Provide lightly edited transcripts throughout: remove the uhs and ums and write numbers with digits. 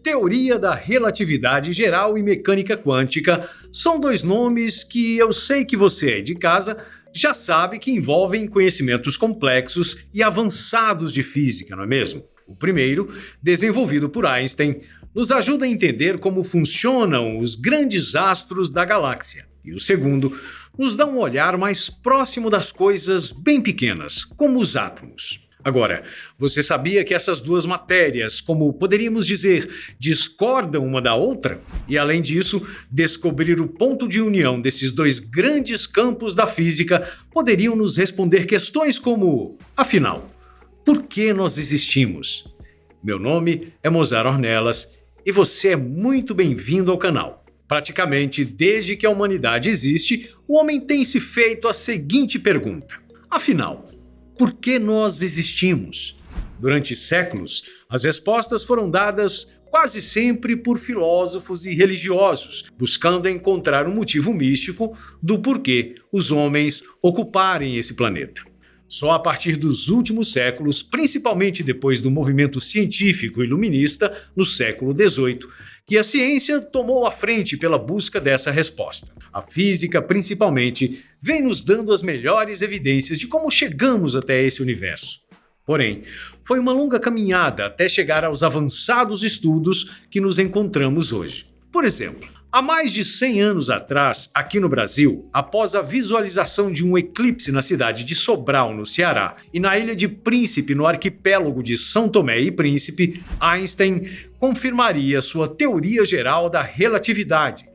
Teoria da relatividade geral e mecânica quântica são dois nomes que eu sei que você aí de casa já sabe que envolvem conhecimentos complexos e avançados de física, não é mesmo? O primeiro, desenvolvido por Einstein, nos ajuda a entender como funcionam os grandes astros da galáxia. E o segundo, nos dá um olhar mais próximo das coisas bem pequenas, como os átomos. Agora, você sabia que essas duas matérias, como poderíamos dizer, discordam uma da outra? E além disso, descobrir o ponto de união desses dois grandes campos da física poderiam nos responder questões como: afinal, por que nós existimos? Meu nome é Mozart Ornelas e você é muito bem-vindo ao canal. Praticamente desde que a humanidade existe, o homem tem se feito a seguinte pergunta: afinal, por que nós existimos? Durante séculos, as respostas foram dadas quase sempre por filósofos e religiosos, buscando encontrar um motivo místico do porquê os homens ocuparem esse planeta. Só a partir dos últimos séculos, principalmente depois do movimento científico iluminista no século XVIII, que a ciência tomou a frente pela busca dessa resposta. A física, principalmente, vem nos dando as melhores evidências de como chegamos até esse universo. Porém, foi uma longa caminhada até chegar aos avançados estudos que nos encontramos hoje. Por exemplo, há mais de 100 anos atrás, aqui no Brasil, após a visualização de um eclipse na cidade de Sobral, no Ceará, e na ilha de Príncipe, no arquipélago de São Tomé e Príncipe, Einstein confirmaria sua teoria geral da relatividade,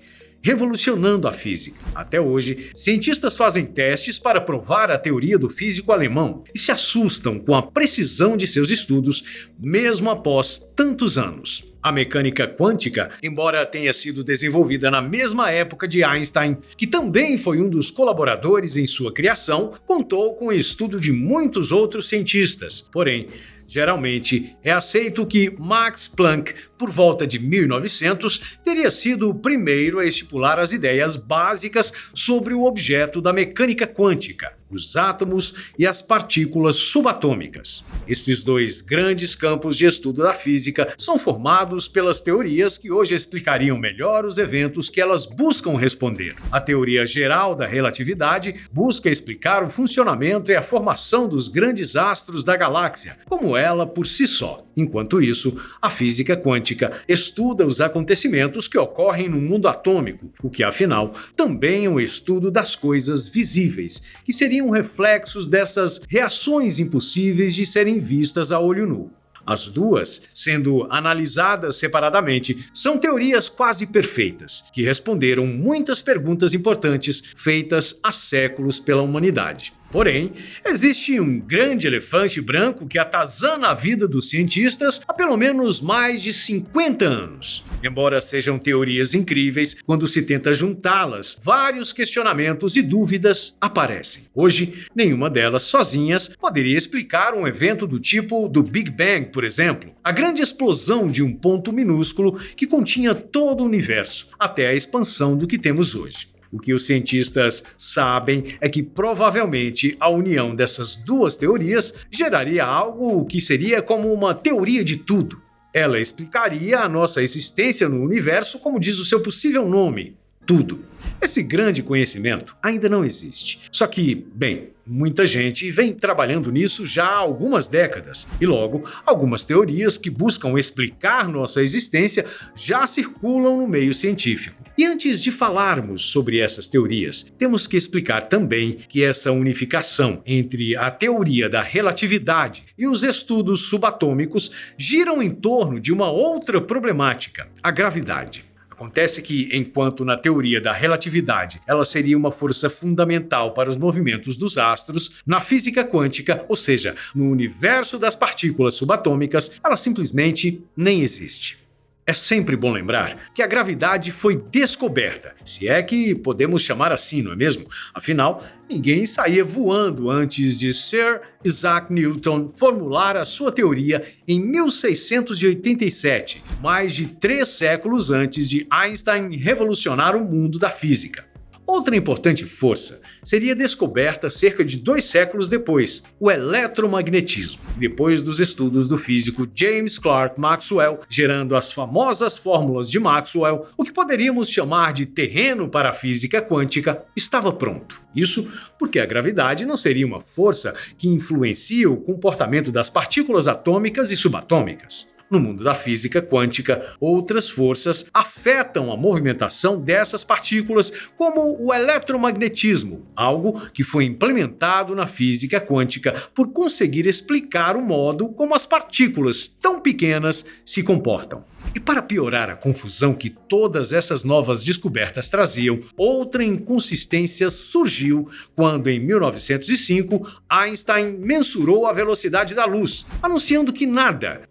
revolucionando a física. Até hoje, cientistas fazem testes para provar a teoria do físico alemão e se assustam com a precisão de seus estudos, mesmo após tantos anos. A mecânica quântica, embora tenha sido desenvolvida na mesma época de Einstein, que também foi um dos colaboradores em sua criação, contou com o estudo de muitos outros cientistas. Porém, geralmente é aceito que Max Planck, por volta de 1900, teria sido o primeiro a estipular as ideias básicas sobre o objeto da mecânica quântica, os átomos e as partículas subatômicas. Esses dois grandes campos de estudo da física são formados pelas teorias que hoje explicariam melhor os eventos que elas buscam responder. A teoria geral da relatividade busca explicar o funcionamento e a formação dos grandes astros da galáxia, como ela por si só. Enquanto isso, a física quântica estuda os acontecimentos que ocorrem no mundo atômico, o que afinal também é um estudo das coisas visíveis, que seriam reflexos dessas reações impossíveis de serem vistas a olho nu. As duas, sendo analisadas separadamente, são teorias quase perfeitas, que responderam muitas perguntas importantes feitas há séculos pela humanidade. Porém, existe um grande elefante branco que atazana a vida dos cientistas há pelo menos mais de 50 anos. Embora sejam teorias incríveis, quando se tenta juntá-las, vários questionamentos e dúvidas aparecem. Hoje, nenhuma delas sozinhas poderia explicar um evento do tipo do Big Bang, por exemplo, a grande explosão de um ponto minúsculo que continha todo o universo, até a expansão do que temos hoje. O que os cientistas sabem é que provavelmente a união dessas duas teorias geraria algo que seria como uma teoria de tudo. Ela explicaria a nossa existência no universo, como diz o seu possível nome: tudo. Esse grande conhecimento ainda não existe. Só que, bem, muita gente vem trabalhando nisso já há algumas décadas, e logo, algumas teorias que buscam explicar nossa existência já circulam no meio científico. E antes de falarmos sobre essas teorias, temos que explicar também que essa unificação entre a teoria da relatividade e os estudos subatômicos giram em torno de uma outra problemática: a gravidade. Acontece que, enquanto na teoria da relatividade ela seria uma força fundamental para os movimentos dos astros, na física quântica, ou seja, no universo das partículas subatômicas, ela simplesmente nem existe. É sempre bom lembrar que a gravidade foi descoberta, se é que podemos chamar assim, não é mesmo? Afinal, ninguém saía voando antes de Sir Isaac Newton formular a sua teoria em 1687, mais de 3 séculos antes de Einstein revolucionar o mundo da física. Outra importante força seria descoberta cerca de 2 séculos depois, o eletromagnetismo, depois dos estudos do físico James Clerk Maxwell, gerando as famosas fórmulas de Maxwell, o que poderíamos chamar de terreno para a física quântica estava pronto. Isso porque a gravidade não seria uma força que influencia o comportamento das partículas atômicas e subatômicas. No mundo da física quântica, outras forças afetam a movimentação dessas partículas, como o eletromagnetismo, algo que foi implementado na física quântica por conseguir explicar o modo como as partículas tão pequenas se comportam. E para piorar a confusão que todas essas novas descobertas traziam, outra inconsistência surgiu quando, em 1905, Einstein mensurou a velocidade da luz, anunciando que nada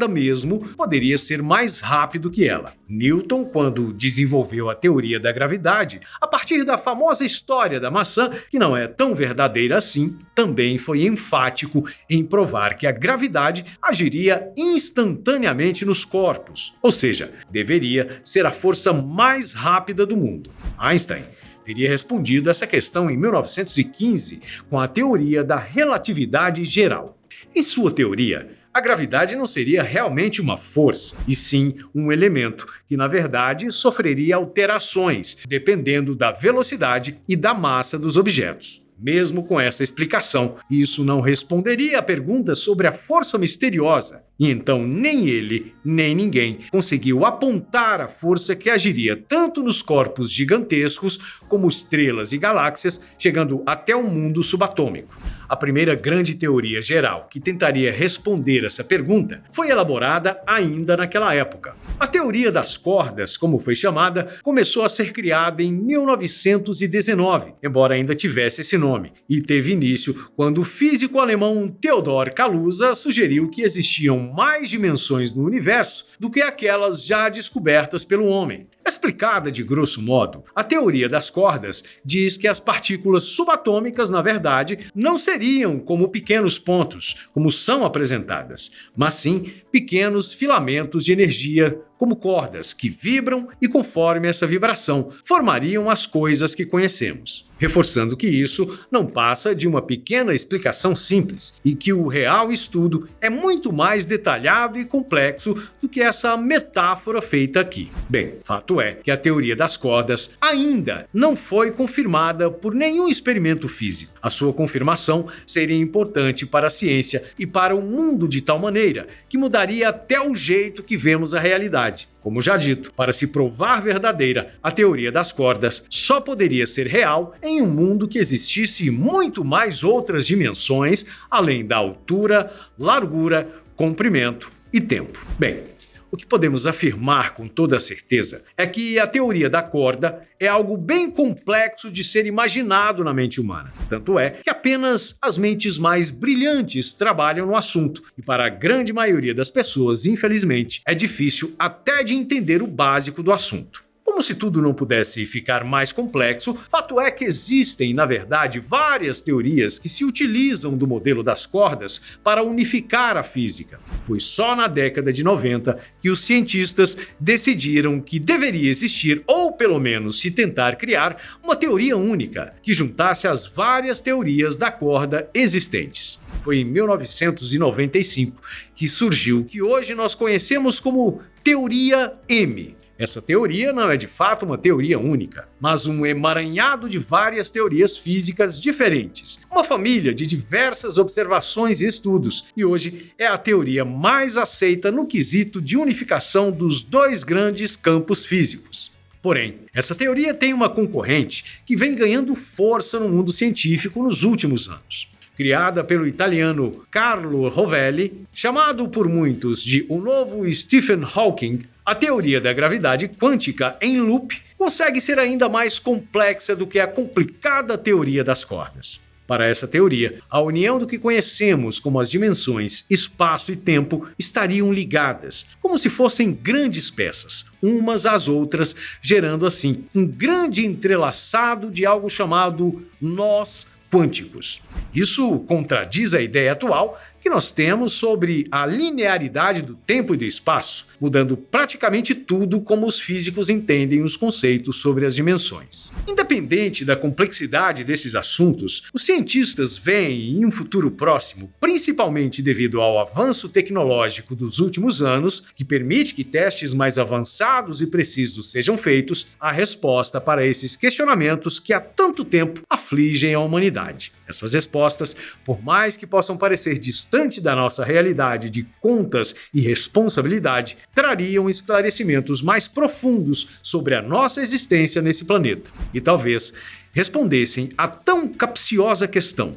mesmo, poderia ser mais rápido que ela. Newton, quando desenvolveu a teoria da gravidade, a partir da famosa história da maçã, que não é tão verdadeira assim, também foi enfático em provar que a gravidade agiria instantaneamente nos corpos. Ou seja, deveria ser a força mais rápida do mundo. Einstein teria respondido essa questão em 1915 com a teoria da relatividade geral. Em sua teoria, a gravidade não seria realmente uma força, e sim um elemento que, na verdade, sofreria alterações dependendo da velocidade e da massa dos objetos. Mesmo com essa explicação, isso não responderia à pergunta sobre a força misteriosa, e então nem ele, nem ninguém conseguiu apontar a força que agiria tanto nos corpos gigantescos como estrelas e galáxias, chegando até o mundo subatômico. A primeira grande teoria geral que tentaria responder essa pergunta foi elaborada ainda naquela época. A teoria das cordas, como foi chamada, começou a ser criada em 1919, embora ainda tivesse esse nome, e teve início quando o físico alemão Theodor Kaluza sugeriu que existiam mais dimensões no universo do que aquelas já descobertas pelo homem. Explicada de grosso modo, a teoria das cordas diz que as partículas subatômicas, na verdade, não seriam como pequenos pontos, como são apresentadas, mas sim pequenos filamentos de energia, como cordas que vibram e, conforme essa vibração, formariam as coisas que conhecemos. Reforçando que isso não passa de uma pequena explicação simples e que o real estudo é muito mais detalhado e complexo do que essa metáfora feita aqui. Bem, fato é que a teoria das cordas ainda não foi confirmada por nenhum experimento físico. A sua confirmação seria importante para a ciência e para o mundo de tal maneira que mudaria até o jeito que vemos a realidade. Como já dito, para se provar verdadeira, a teoria das cordas só poderia ser real em um mundo que existisse muito mais outras dimensões, além da altura, largura, comprimento e tempo. Bem, o que podemos afirmar com toda certeza é que a teoria da corda é algo bem complexo de ser imaginado na mente humana. Tanto é que apenas as mentes mais brilhantes trabalham no assunto, e para a grande maioria das pessoas, infelizmente, é difícil até de entender o básico do assunto. Como se tudo não pudesse ficar mais complexo, fato é que existem, na verdade, várias teorias que se utilizam do modelo das cordas para unificar a física. Foi só na década de 90 que os cientistas decidiram que deveria existir, ou pelo menos se tentar criar, uma teoria única que juntasse as várias teorias da corda existentes. Foi em 1995 que surgiu o que hoje nós conhecemos como Teoria M. Essa teoria não é de fato uma teoria única, mas um emaranhado de várias teorias físicas diferentes, uma família de diversas observações e estudos, e hoje é a teoria mais aceita no quesito de unificação dos dois grandes campos físicos. Porém, essa teoria tem uma concorrente que vem ganhando força no mundo científico nos últimos anos. Criada pelo italiano Carlo Rovelli, chamado por muitos de o novo Stephen Hawking, a teoria da gravidade quântica em loop consegue ser ainda mais complexa do que a complicada teoria das cordas. Para essa teoria, a união do que conhecemos como as dimensões espaço e tempo estariam ligadas, como se fossem grandes peças, umas às outras, gerando assim um grande entrelaçado de algo chamado nós quânticos. Isso contradiz a ideia atual que nós temos sobre a linearidade do tempo e do espaço, mudando praticamente tudo como os físicos entendem os conceitos sobre as dimensões. Independente da complexidade desses assuntos, os cientistas veem em um futuro próximo, principalmente devido ao avanço tecnológico dos últimos anos, que permite que testes mais avançados e precisos sejam feitos, a resposta para esses questionamentos que há tanto tempo afligem a humanidade. Essas respostas, por mais que possam parecer distante da nossa realidade de contas e responsabilidade, trariam esclarecimentos mais profundos sobre a nossa existência nesse planeta e talvez respondessem a tão capciosa questão: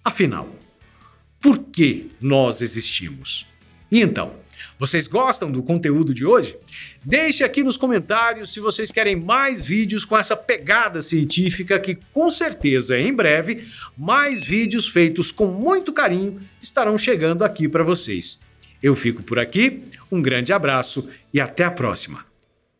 afinal, por que nós existimos? E então, vocês gostam do conteúdo de hoje? Deixe aqui nos comentários se vocês querem mais vídeos com essa pegada científica que, com certeza, em breve, mais vídeos feitos com muito carinho estarão chegando aqui para vocês. Eu fico por aqui, um grande abraço e até a próxima!